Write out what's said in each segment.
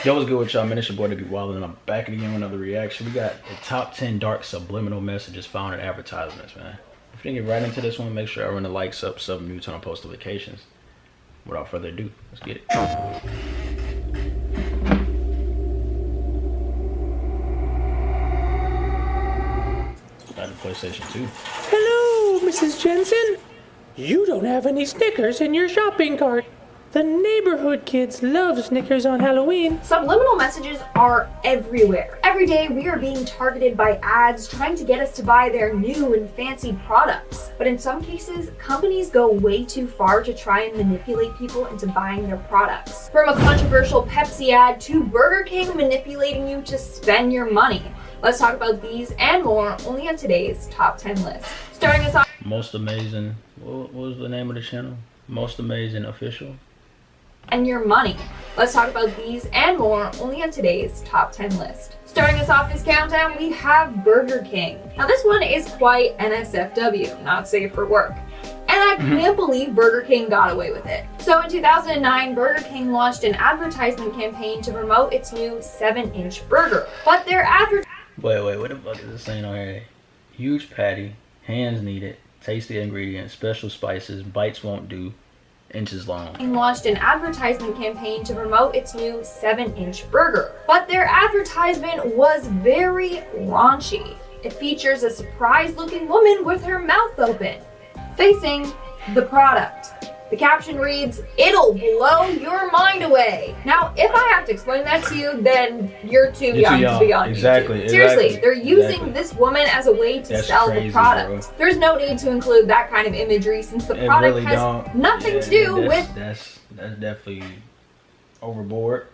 Yo, what's good with y'all, man? It's your boy DavidBWylin, and I'm back again with another reaction. We got the top 10 dark subliminal messages found in advertisements, man. If you get right into this one, make sure I run the likes up, sub, mute, turn on post notifications. Without further ado, let's get it. Got the PlayStation 2. Hello, Mrs. Jensen. You don't have any Snickers in your shopping cart. The neighborhood kids love Snickers on Halloween. Subliminal messages are everywhere. Every day we are being targeted by ads trying to get us to buy their new and fancy products. But in some cases, companies go way too far to try and manipulate people into buying their products. From a controversial Pepsi ad to Burger King manipulating you to spend your money. Let's talk about these and more only on today's top 10 list. Starting us off. Most amazing, what was the name of the channel? Most amazing official. And your money. Let's talk about these and more only on today's top 10 list. Starting us off this countdown, we have Burger King. Now this one is quite NSFW, not safe for work. And I can't believe Burger King got away with it. So in 2009, Burger King launched an advertisement campaign to promote its new 7-inch burger. But their Wait, what the fuck is this saying on here? Huge patty, hands needed, tasty ingredients, special spices, bites won't do, inches long. Launched an advertisement campaign to promote its new 7-inch burger. But their advertisement was very raunchy. It features a surprised-looking woman with her mouth open, facing the product. The caption reads, "It'll blow your mind away." Now, if I have to explain that to you, then you're too young to be on Exactly. YouTube. Seriously, they're using this woman as a way to sell the product. Bro. There's no need to include that kind of imagery since the product really has nothing to do with... That's definitely overboard.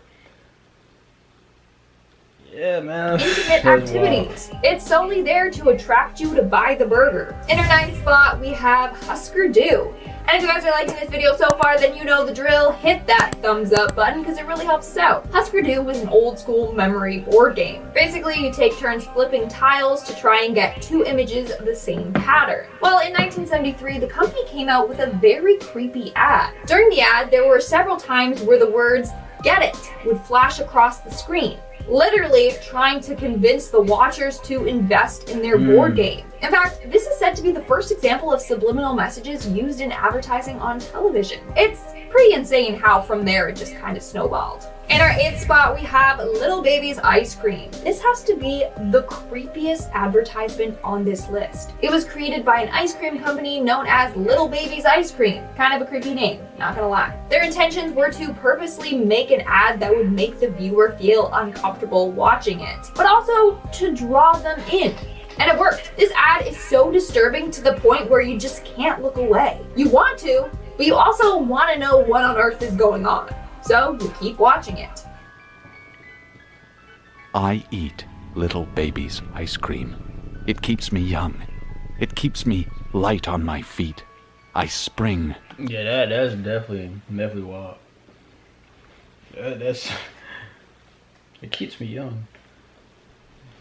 Yeah, man. Intimate activities. It's solely there to attract you to buy the burger. In our 9th spot, we have Husker Doo. And if you guys are liking this video so far, then you know the drill. Hit that thumbs up button because it really helps us out. Husker Doo was an old school memory board game. Basically, you take turns flipping tiles to try and get 2 images of the same pattern. Well, in 1973, the company came out with a very creepy ad. During the ad, there were several times where the words "get it" would flash across the screen, literally trying to convince the watchers to invest in their board game. In fact, this is said to be the first example of subliminal messages used in advertising on television. It's pretty insane how from there it just kind of snowballed. In our 8th spot, we have Little Baby's Ice Cream. This has to be the creepiest advertisement on this list. It was created by an ice cream company known as Little Baby's Ice Cream. Kind of a creepy name, not gonna lie. Their intentions were to purposely make an ad that would make the viewer feel uncomfortable watching it, but also to draw them in. And it worked. This ad is so disturbing to the point where you just can't look away. You want to, but you also want to know what on earth is going on. So you keep watching it. I eat Little Baby's ice cream. It keeps me young. It keeps me light on my feet. I spring. Yeah, that's definitely wild. It keeps me young.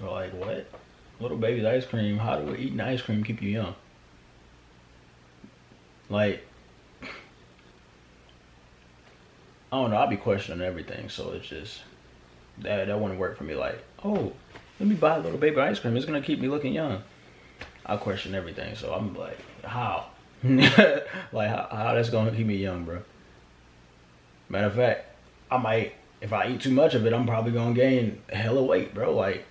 But like, what? Little Baby's ice cream? How do eating ice cream keep you young? Like, I don't know, I'll be questioning everything, so it's just, that wouldn't work for me. Like, oh, let me buy a Little Baby ice cream, it's gonna keep me looking young. I question everything, so I'm like, how? Like, how that's gonna keep me young, bro? Matter of fact, I might, if I eat too much of it, I'm probably gonna gain hella weight, bro. Like,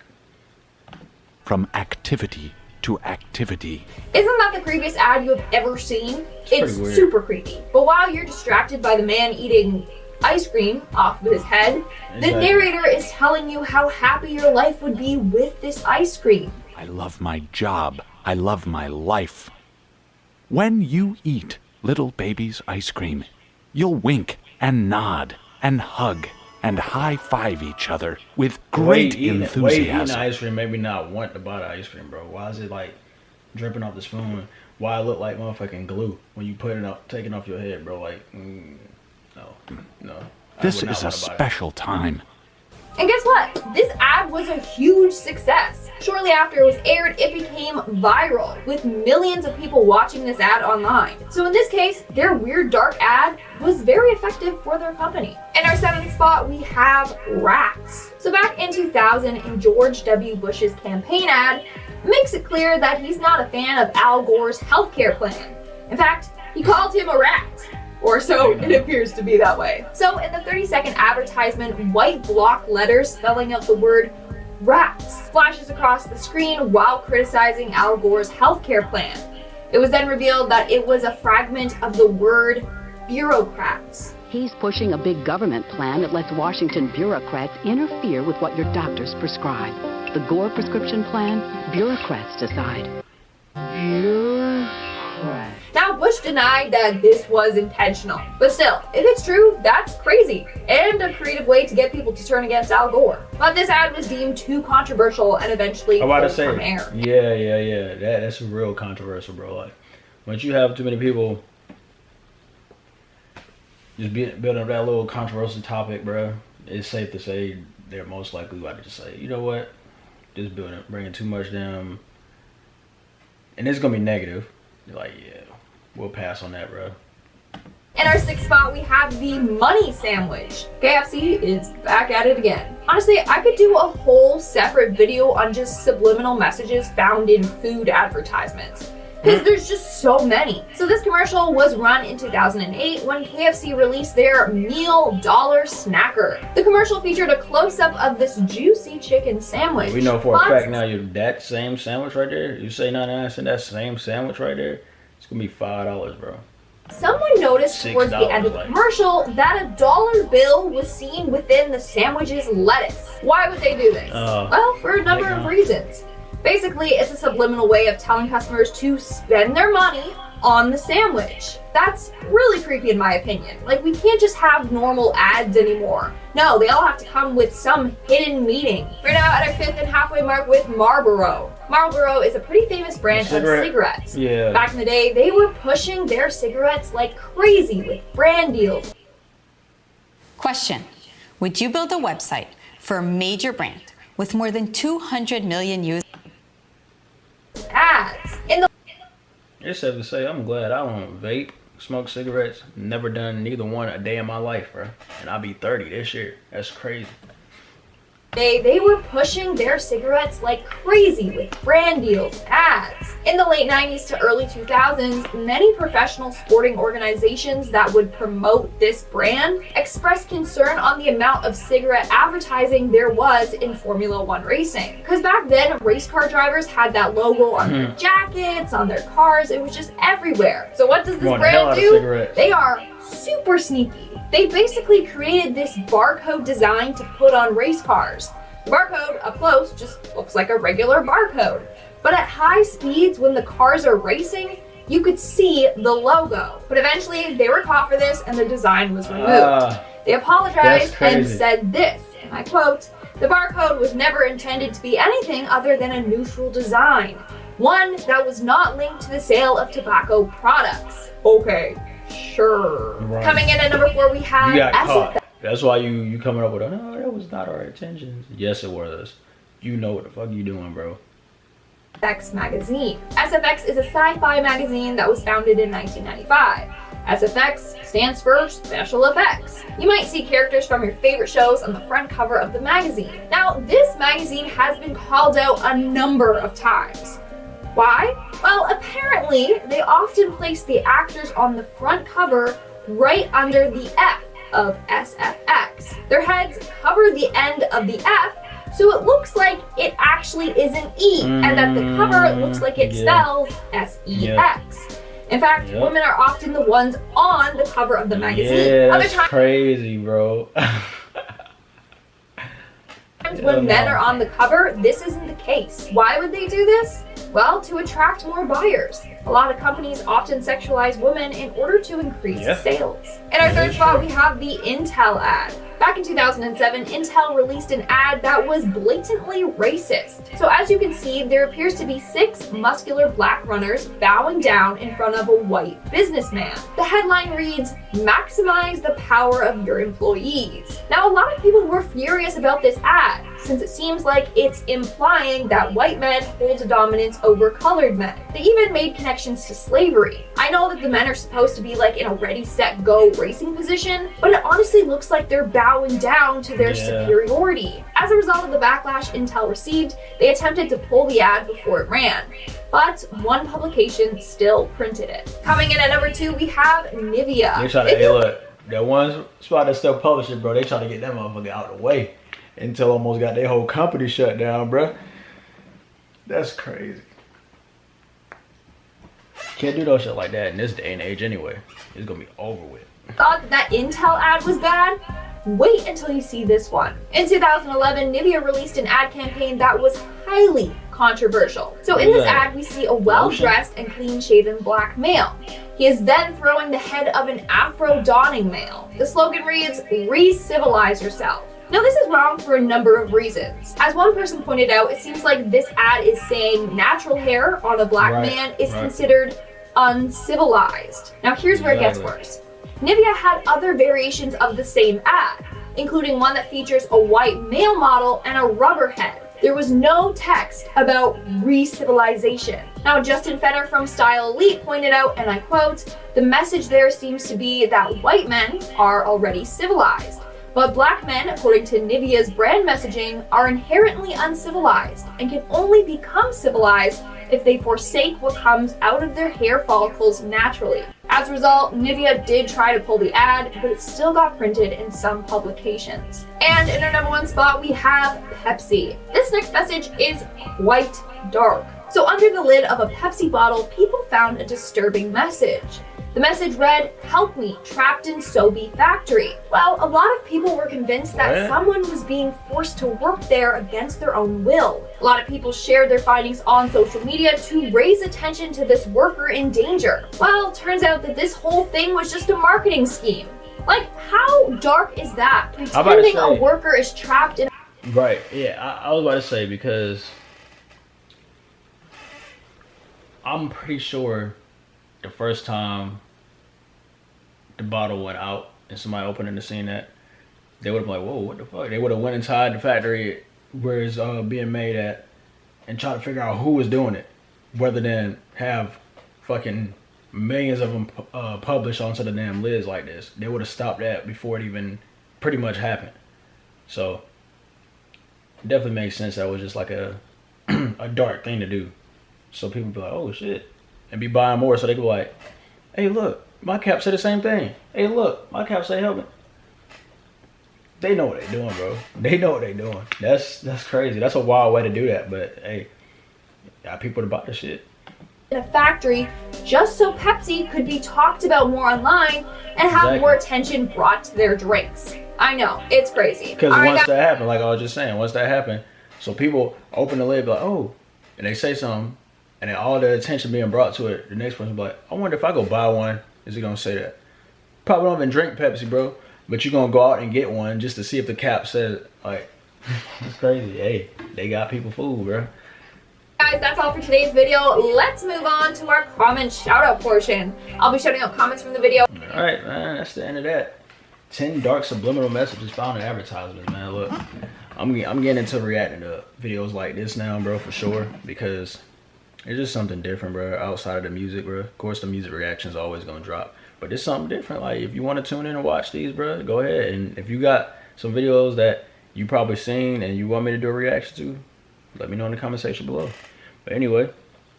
from activity to activity. Isn't that the creepiest ad you have ever seen? It's super creepy. But while you're distracted by the man eating ice cream off of his head, the narrator is telling you how happy your life would be with this ice cream. I love my job. I love my life. When you eat Little Baby's ice cream, you'll wink and nod and hug and high-five each other with great enthusiasm. Eating ice cream made me not want to buy the ice cream, bro. Why is it like dripping off the spoon? Why it look like motherfucking glue when you put it up, taking off your head, bro? Like, no. This is a special time. And guess what? This ad was a huge success. Shortly after it was aired, it became viral, with millions of people watching this ad online. So in this case, their weird dark ad was very effective for their company. In our 7th spot, we have rats. So back in 2000, in George W. Bush's campaign ad, makes it clear that he's not a fan of Al Gore's healthcare plan. In fact, he called him a rat. Or so it appears to be that way. So in the 30-second advertisement, white block letters spelling out the word rats flashes across the screen while criticizing Al Gore's healthcare plan. It was then revealed that it was a fragment of the word bureaucrats. He's pushing a big government plan that lets Washington bureaucrats interfere with what your doctors prescribe. The Gore prescription plan, bureaucrats decide. Bureaucrats. Now, Bush denied that this was intentional, but still, if it's true, that's crazy and a creative way to get people to turn against Al Gore. But this ad was deemed too controversial and eventually pulled from air. Yeah. That's real controversial, bro. Like, once you have too many people just building up that little controversial topic, bro, it's safe to say they're most likely about to just say, you know what, just bringing too much down, and it's gonna be negative. You're like, yeah, we'll pass on that, bro. In our 6th spot, we have the money sandwich. KFC is back at it again. Honestly, I could do a whole separate video on just subliminal messages found in food advertisements, because there's just so many. So this commercial was run in 2008 when KFC released their Meal Dollar Snacker. The commercial featured a close-up of this juicy chicken sandwich. We know for a fact now, that same sandwich right there, you say 99 cents, that same sandwich right there, it's gonna be $5, bro. Someone noticed towards the end of the commercial that a dollar bill was seen within the sandwich's lettuce. Why would they do this? Well, for a number of reasons. Basically, it's a subliminal way of telling customers to spend their money on the sandwich. That's really creepy in my opinion. Like, we can't just have normal ads anymore. No, they all have to come with some hidden meaning. We're now at our 5th and halfway mark with Marboro. Marlboro is a pretty famous brand of cigarettes. Yeah. Back in the day, they were pushing their cigarettes like crazy with brand deals. Question: would you build a website for a major brand with more than 200 million users? Ads. In the It's safe to say, I'm glad I don't vape, smoke cigarettes. Never done neither one a day in my life, bro. And I'll be 30 this year. That's crazy. They were pushing their cigarettes like crazy with brand deals and ads. In the late 90s to early 2000s, many professional sporting organizations that would promote this brand expressed concern on the amount of cigarette advertising there was in Formula One racing. Because back then, race car drivers had that logo on their jackets, on their cars, it was just everywhere. So what does this brand do? They are super sneaky. They basically created this barcode design to put on race cars. The barcode up close just looks like a regular barcode. But at high speeds, when the cars are racing, you could see the logo. But eventually, they were caught for this and the design was removed. They apologized and said this, and I quote, "The barcode was never intended to be anything other than a neutral design. One that was not linked to the sale of tobacco products." Okay. Sure. Right. Coming in at number 4, we have SFX. That's why you coming up with a, no, that was not our intentions. Yes, it was. You know what the fuck you doing, bro. SFX Magazine. SFX is a sci-fi magazine that was founded in 1995. SFX stands for Special Effects. You might see characters from your favorite shows on the front cover of the magazine. Now, this magazine has been called out a number of times. Why? Well, apparently, they often place the actors on the front cover right under the F of SFX. Their heads cover the end of the F, so it looks like it actually is an E, and that the cover looks like it spells SEX. In fact, women are often the ones on the cover of the magazine. Yeah, that's crazy, bro. When men are on the cover, this isn't the case. Why would they do this? Well, to attract more buyers. A lot of companies often sexualize women in order to increase sales. In our 3rd spot, we have the Intel ad. Back in 2007, Intel released an ad that was blatantly racist. So as you can see, there appears to be 6 muscular black runners bowing down in front of a white businessman. The headline reads, "Maximize the power of your employees." Now, a lot of people were furious about this ad. since it seems like it's implying that white men hold a dominance over colored men. They even made connections to slavery. I know that the men are supposed to be like in a ready, set, go racing position, but it honestly looks like they're bowing down to their superiority. As a result of the backlash Intel received, they attempted to pull the ad before it ran, but one publication still printed it. Coming in at number 2, we have Nivea. They try to, hey, look, that one spot that still publishing, bro, they try to get that motherfucker out of the way. Intel almost got their whole company shut down, bro. That's crazy. Can't do no shit like that in this day and age anyway. It's gonna be over with. Thought that Intel ad was bad? Wait until you see this one. In 2011, Nivea released an ad campaign that was highly controversial. So in this ad, we see a well-dressed and clean-shaven black male. He is then throwing the head of an Afro-donning male. The slogan reads, "Re-civilize yourself." Now this is wrong for a number of reasons. As one person pointed out, it seems like this ad is saying natural hair on a black man is considered uncivilized. Now here's where it gets worse. Nivea had other variations of the same ad, including one that features a white male model and a rubber head. There was no text about re-civilization. Now, Justin Fenner from Style Elite pointed out, and I quote, "The message there seems to be that white men are already civilized, but black men, according to Nivea's brand messaging, are inherently uncivilized and can only become civilized if they forsake what comes out of their hair follicles naturally." As a result, Nivea did try to pull the ad, but it still got printed in some publications. And in our number 1 spot, we have Pepsi. This next message is quite dark. So under the lid of a Pepsi bottle, people found a disturbing message. The message read, "Help me, trapped in Sobe factory." Well, a lot of people were convinced that someone was being forced to work there against their own will. A lot of people shared their findings on social media to raise attention to this worker in danger. Well, turns out that this whole thing was just a marketing scheme. Like, how dark is that? Pretending a worker is trapped in... Right, yeah, I was about to say, because I'm pretty sure the first time the bottle went out and somebody opened it and seen that, they would have been like, whoa, what the fuck? They would have went inside the factory where it's being made at and try to figure out who was doing it, rather than have fucking millions of them published onto the damn lids like this. They would have stopped that before it even pretty much happened. So it definitely makes sense that was just like a a dark thing to do. So people be like, oh shit, and be buying more, so they go like, hey look, my cap say the same thing. Hey look, my cap say help me. They know what they doing, bro. They know what they doing. That's crazy. That's a wild way to do that, but hey, got people to buy the shit. In a factory, just so Pepsi could be talked about more online and have more attention brought to their drinks. I know, it's crazy. Because once that happened, like I was just saying, once that happened, so people open the lid, be like, oh, and they say something, and then all the attention being brought to it, the next person be like, I wonder if I go buy one, is it gonna say that? Probably don't even drink Pepsi, bro, but you're gonna go out and get one just to see if the cap says it. Like, it's crazy. Hey, they got people fooled, bro. Guys, that's all for today's video. Let's move on to our comment shout out portion. I'll be shouting out comments from the video. All right, man, that's the end of that. 10 dark subliminal messages found in advertisements, man. Look, I'm getting into reacting to videos like this now, bro, for sure, because it's just something different, bro, outside of the music, bro. Of course, the music reaction is always gonna drop, but it's something different. Like, if you want to tune in and watch these, bro, go ahead. And if you got some videos that you probably seen and you want me to do a reaction to, let me know in the comment section below. But anyway,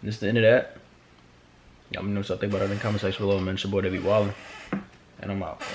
this is the end of that. Y'all know something about it in the comment section below. Man, it's your boy DavidBWylin, and I'm out, bro.